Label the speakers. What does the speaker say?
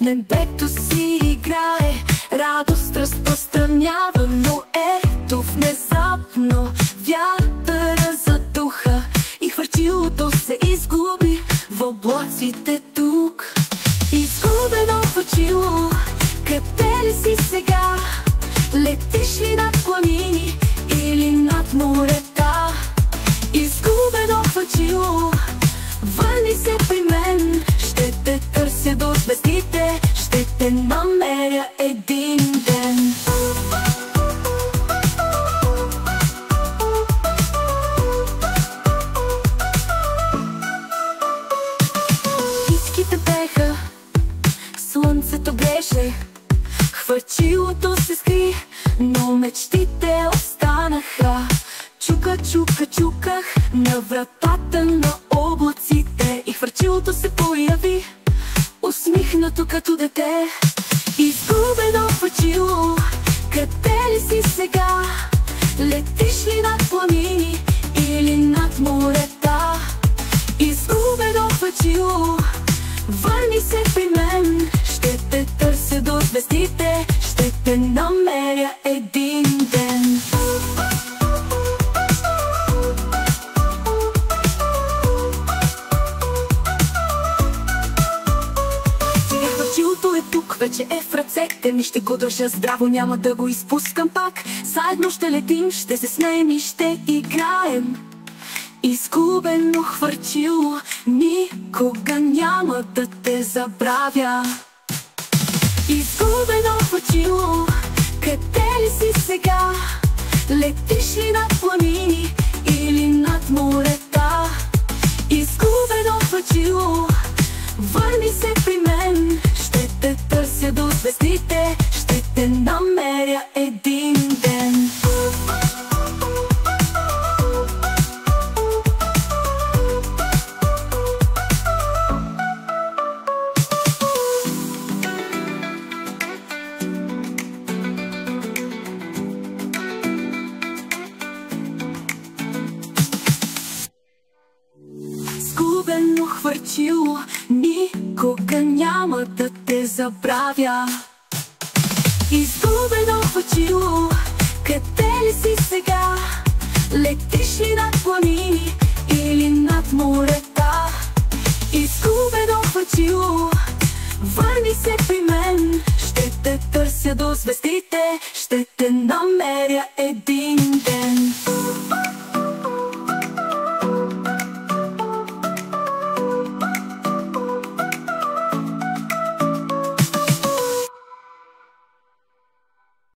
Speaker 1: В небето си играе, радост разпространява, но ето внезапно вятъра задуха и хвърчилото се изгуби в облаците тук. Изгубено хвърчило, къде ли си сега? Летиш ли над планини или над морета? Изгубено хвърчило, върни се при мен. Ще те търся до звездите, ще те намеря един ден. Птичките пеха, слънцето греше, хвърчилото се скри, но мечтите останаха. Чука, чука, чуках на вратата на облаците и хвърчилото се появи, усмихнато като дете. Изгубено хвърчило, къде ли си сега? Летиш ли над планини или над морета? Изгубено хвърчило, върни се при мен. Ще те търся до звездите, ще те намеря един ден. Хвърчилото е тук, вече е в ръцете ми, ще го държа здраво, няма да го изпускам пак. Заедно ще летим, ще се смеем и ще играем. Изгубено хвърчило, никога няма да те забравя. Изгубено хвърчило, къде ли си сега? Летиш ли над планини или над морета? Изгубено хвърчило, върни се при мен. Ще те търся до звездите, ще те намеря един ден. Изгубено хвърчило, никога няма да те забравя. Изгубено хвърчило, къде ли си сега? Летиш ли над планини или над морета? Изгубено хвърчило, върни се при мен.